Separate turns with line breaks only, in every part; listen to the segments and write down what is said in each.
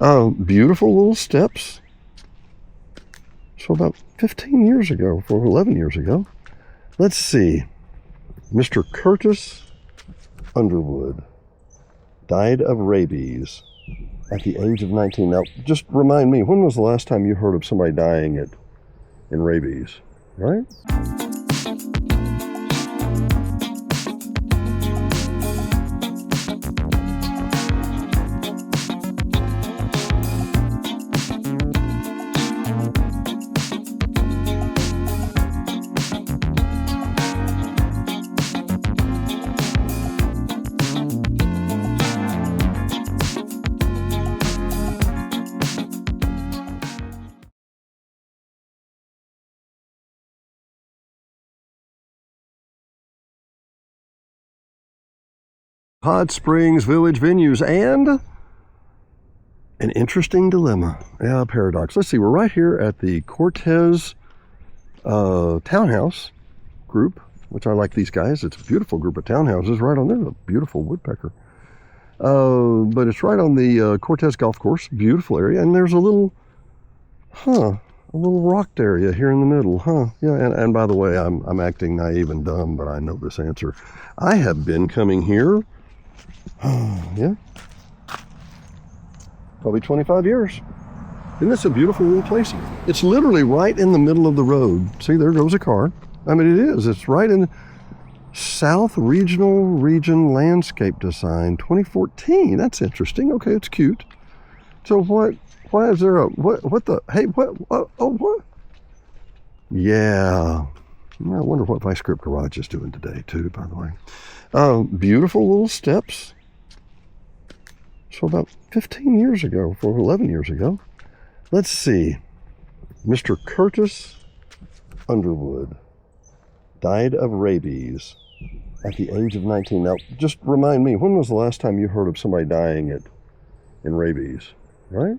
Beautiful little steps. So about 15 years ago, or 11 years ago. Let's see. Mr. Curtis Underwood died of rabies at the age of 19. Now, just remind me, when was the last time you heard of somebody dying in rabies, right? Hot Springs Village venues and an interesting dilemma. Yeah, paradox. Let's see, we're right here at the Cortez townhouse group, which I like these guys. It's a beautiful group of townhouses right on there, a beautiful woodpecker. But it's right on the Cortez golf course, beautiful area, and there's a little rocked area here in the middle, Yeah, and by the way, I'm acting naive and dumb, but I know this answer. I have been coming here yeah, probably 25 years. Isn't this a beautiful little place? It's literally right in the middle of the road. See, there goes a car. I mean, it is. It's right in South Regional Region Landscape Design 2014. That's interesting. Okay, it's cute. So why is there a, what? Yeah. I wonder what Vice Grip Garage is doing today, too, by the way. Beautiful little steps. So about 15 years ago, or 11 years ago. Let's see. Mr. Curtis Underwood died of rabies at the age of 19. Now, just remind me, when was the last time you heard of somebody dying in rabies, right?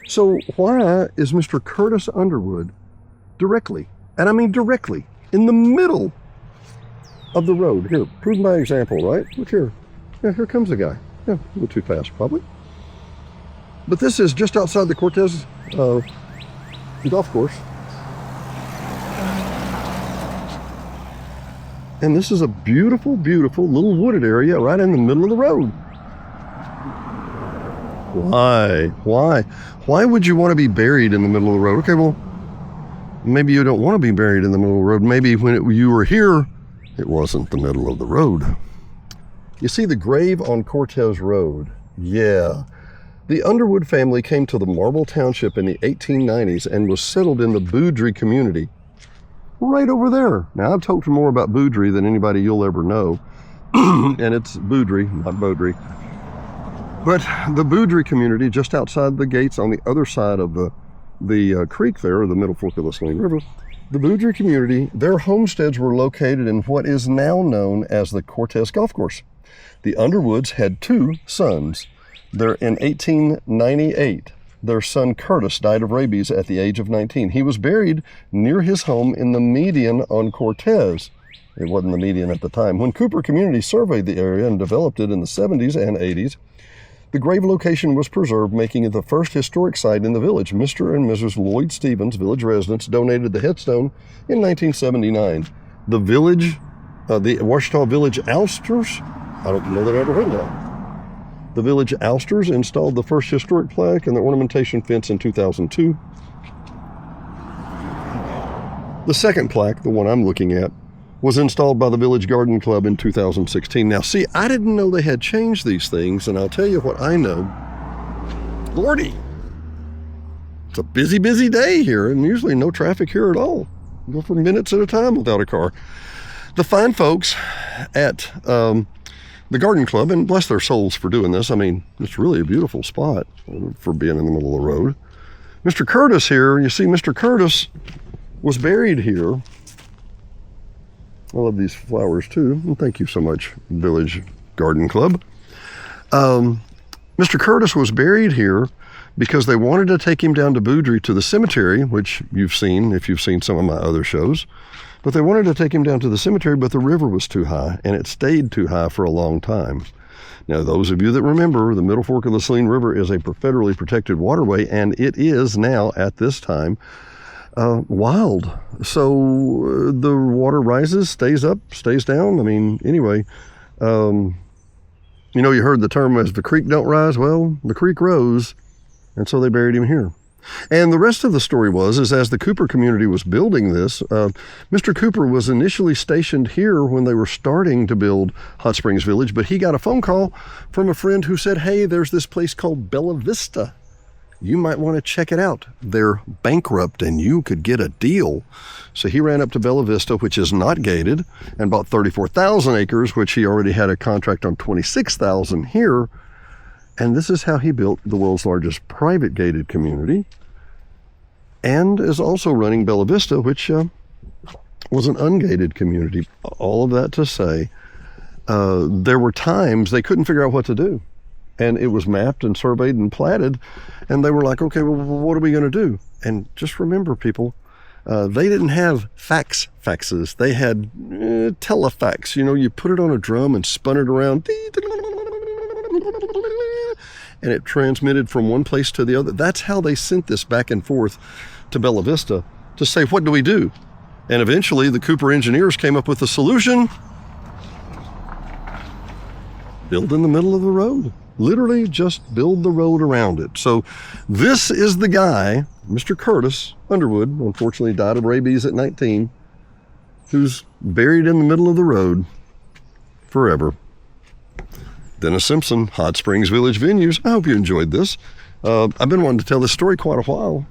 So why is Mr. Curtis Underwood directly, and I mean directly, in the middle of the road? Here, proven by example, right? Look here. Yeah, here comes the guy. Yeah, a little too fast, probably. But this is just outside the Cortez golf course. And this is a beautiful, beautiful little wooded area right in the middle of the road. Why would you want to be buried in the middle of the road? Okay, well, maybe you don't want to be buried in the middle of the road. Maybe when you were here, it wasn't the middle of the road. You see the grave on Cortez Road? Yeah. The Underwood family came to the Marble Township in the 1890s and was settled in the Boudry community. Right over there. Now, I've talked more about Boudry than anybody you'll ever know. And it's Boudry, not Beaudry. But the Boudry community, just outside the gates on the other side of the creek there, the Middle Fork of the Saline River, the Boudry community, their homesteads were located in what is now known as the Cortez Golf Course. The Underwoods had two sons. In 1898, their son Curtis died of rabies at the age of 19. He was buried near his home in the median on Cortez. It wasn't the median at the time. When Cooper Community surveyed the area and developed it in the 70s and 80s, the grave location was preserved, making it the first historic site in the village. Mr. and Mrs. Lloyd Stevens, village residents, donated the headstone in 1979. The village, the Ouachita Village Ousters, I don't know that I ever heard that. The village Ousters installed the first historic plaque and the ornamentation fence in 2002. The second plaque, the one I'm looking at, was installed by the Village Garden Club in 2016. Now, see, I didn't know they had changed these things, and I'll tell you what I know. Lordy, it's a busy, busy day here, and usually no traffic here at all. Go for minutes at a time without a car. The fine folks at the Garden Club, and bless their souls for doing this. I mean, it's really a beautiful spot for being in the middle of the road. Mr. Curtis here, you see, Mr. Curtis was buried here. I love these flowers too. Well, thank you so much, Village Garden Club. Mr. Curtis was buried here because they wanted to take him down to Boudry to the cemetery, which you've seen if you've seen some of my other shows. But they wanted to take him down to the cemetery, but the river was too high, and it stayed too high for a long time. Now, those of you that remember, the Middle Fork of the Saline River is a federally protected waterway, and it is now, at this time, wild. So the water rises, stays up, stays down. I mean, anyway, you know, you heard the term as the creek don't rise. Well, the creek rose, and so they buried him here. And the rest of the story is as the Cooper community was building this, Mr. Cooper was initially stationed here when they were starting to build Hot Springs Village, but he got a phone call from a friend who said, hey, there's this place called Bella Vista. You might want to check it out. They're bankrupt and you could get a deal. So he ran up to Bella Vista, which is not gated, and bought 34,000 acres, which he already had a contract on 26,000 here. And this is how he built the world's largest private gated community, and is also running Bella Vista, which was an ungated community. All of that to say, there were times they couldn't figure out what to do. And it was mapped and surveyed and platted, and they were like, okay, well, what are we going to do? And just remember, people, they didn't have faxes. They had telefax. You know, you put it on a drum and spun it around, and it transmitted from one place to the other. That's how they sent this back and forth to Bella Vista to say, what do we do? And eventually the Cooper engineers came up with a solution. Build in the middle of the road. Literally just build the road around it. So this is the guy, Mr. Curtis Underwood, unfortunately died of rabies at 19, who's buried in the middle of the road forever. Dennis Simpson, Hot Springs Village Venues. I hope you enjoyed this. I've been wanting to tell this story quite a while.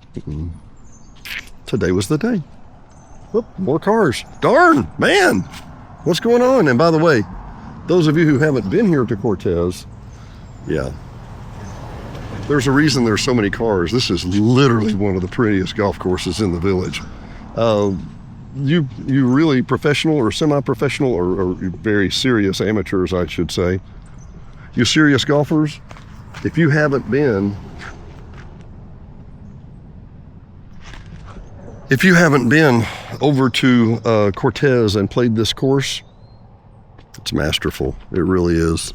Today was the day. Oop, more cars. Darn, man. What's going on? And by the way, those of you who haven't been here to Cortez, yeah, there's a reason there's so many cars. This is literally one of the prettiest golf courses in the village. You really professional or semi-professional or very serious amateurs, I should say. You serious golfers, if you haven't been over to Cortez and played this course, it's masterful. It really is.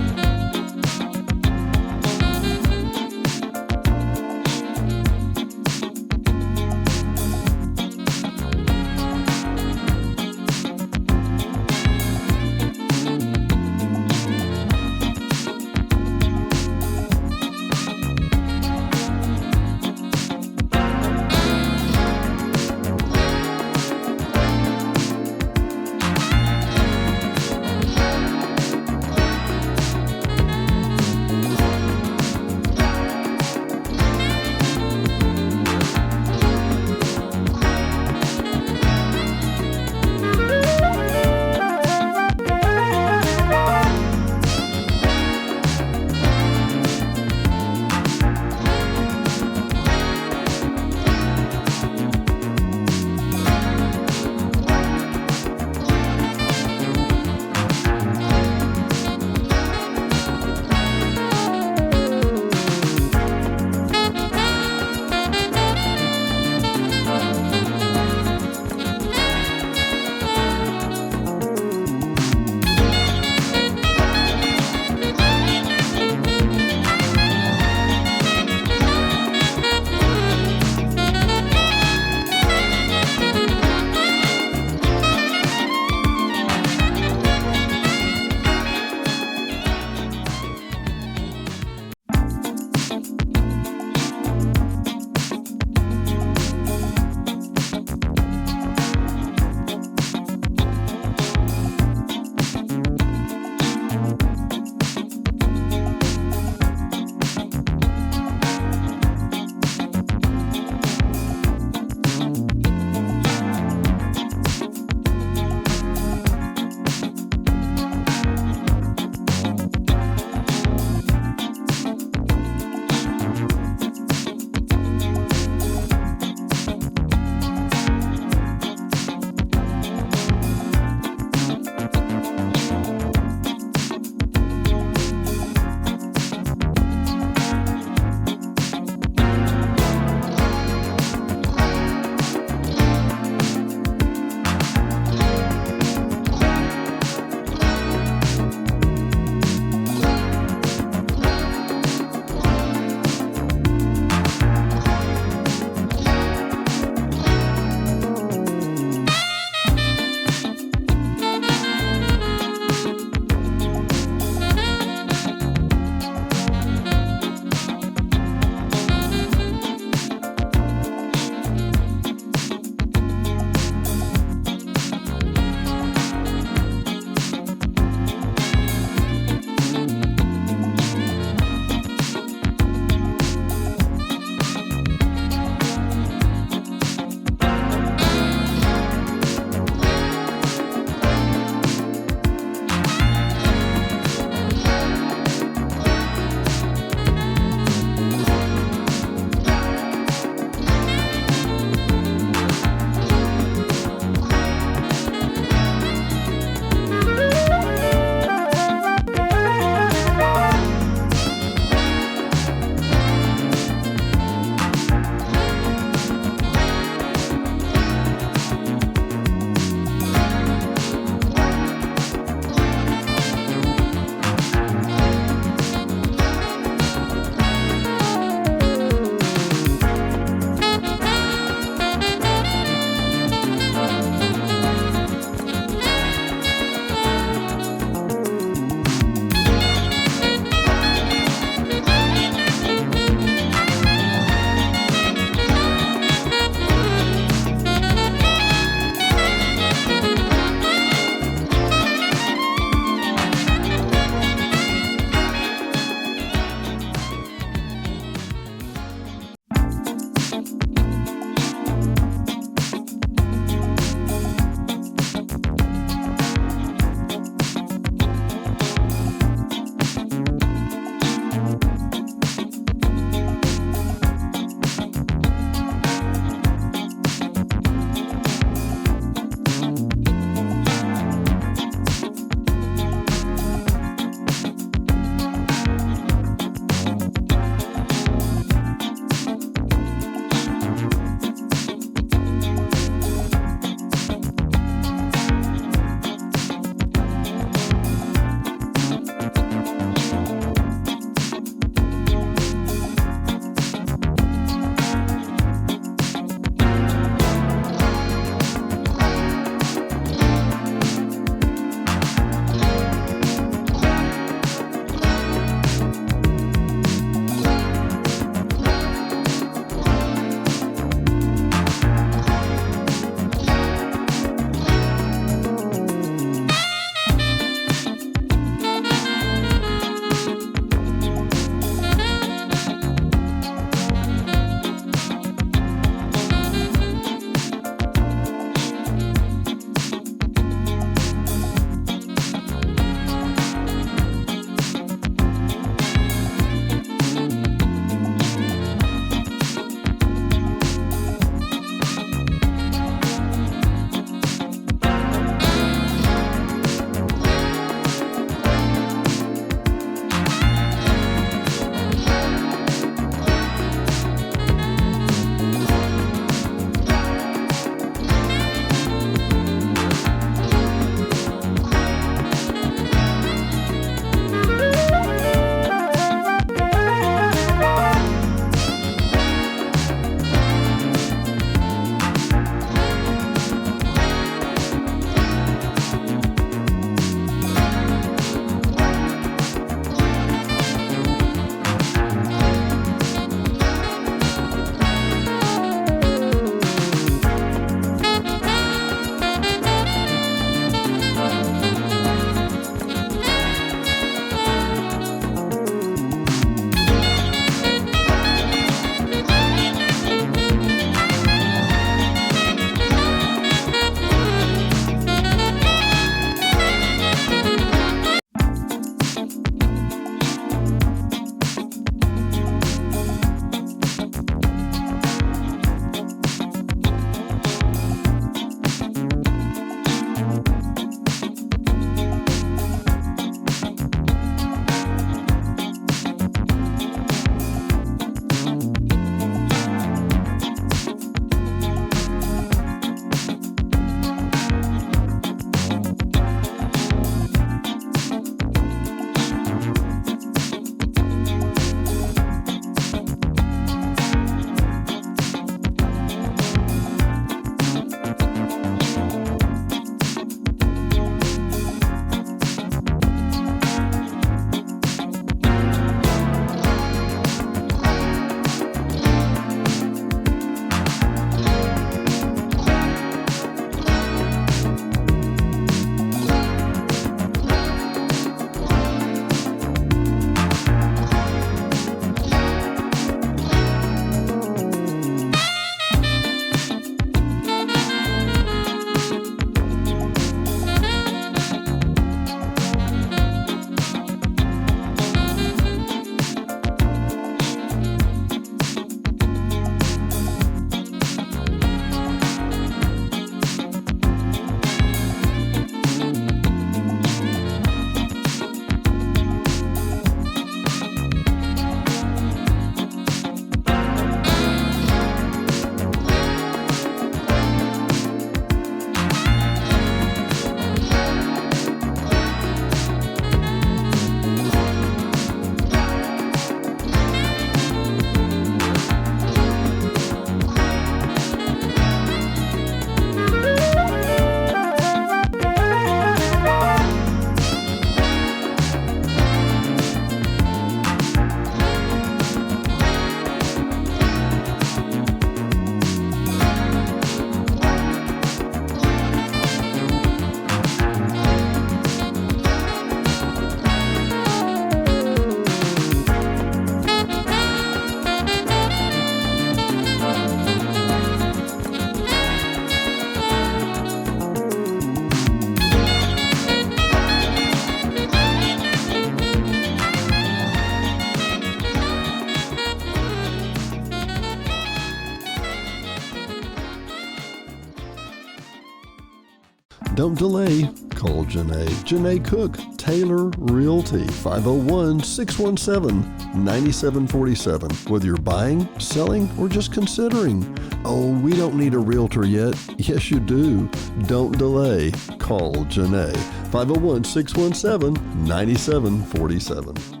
Don't delay. Call Janae. Janae Cook, Taylor Realty, 501-617-9747. Whether you're buying, selling, or just considering. Oh, we don't need a realtor yet. Yes, you do. Don't delay. Call Janae. 501-617-9747.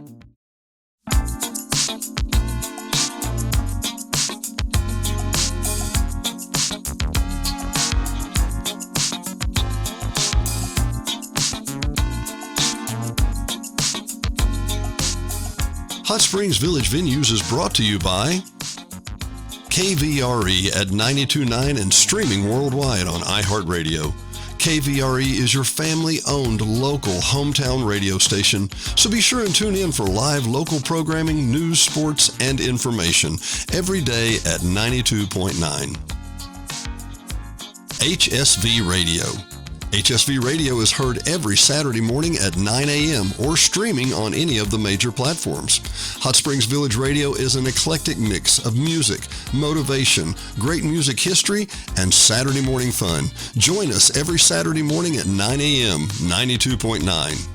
Hot Springs Village Venues is brought to you by KVRE at 92.9 and streaming worldwide on iHeartRadio. KVRE is your family-owned local hometown radio station, so be sure and tune in for live local programming, news, sports, and information every day at 92.9. HSV Radio. HSV Radio is heard every Saturday morning at 9 a.m. or streaming on any of the major platforms. Hot Springs Village Radio is an eclectic mix of music, motivation, great music history, and Saturday morning fun. Join us every Saturday morning at 9 a.m., 92.9.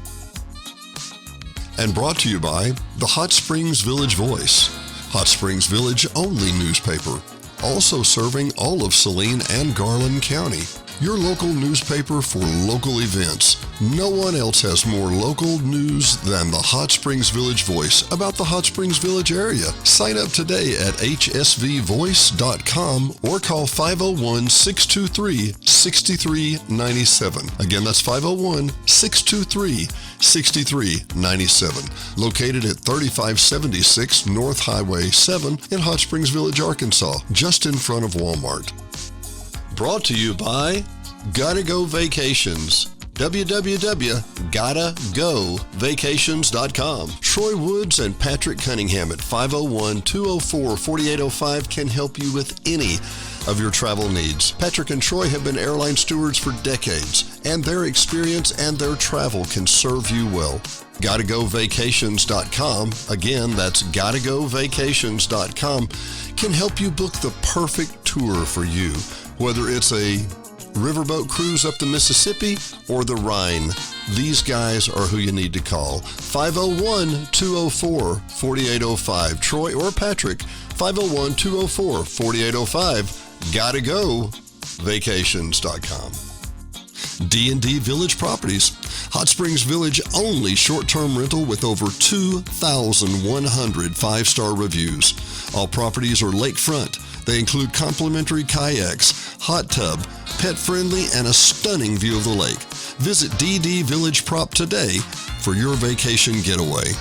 And brought to you by the Hot Springs Village Voice, Hot Springs Village only newspaper, also serving all of Saline and Garland County. Your local newspaper for local events. No one else has more local news than the Hot Springs Village Voice about the Hot Springs Village area. Sign up today at hsvvoice.com or call 501-623-6397. Again, that's 501-623-6397. Located at 3576 North Highway 7 in Hot Springs Village, Arkansas, just in front of Walmart. Brought to you by Gotta Go Vacations. www.gottagovacations.com. Troy Woods and Patrick Cunningham at 501-204-4805 can help you with any of your travel needs. Patrick and Troy have been airline stewards for decades, and their experience and their travel can serve you well. GottaGoVacations.com, again, that's GottaGoVacations.com, can help you book the perfect tour for you. Whether it's a riverboat cruise up the Mississippi or the Rhine, these guys are who you need to call. 501-204-4805. Troy or Patrick, 501-204-4805. GottaGoVacations.com. D&D Village Properties. Hot Springs Village only short-term rental with over 2,100 five-star reviews. All properties are lakefront. They include complimentary kayaks, hot tub, pet-friendly, and a stunning view of the lake. Visit DD Village Prop today for your vacation getaway.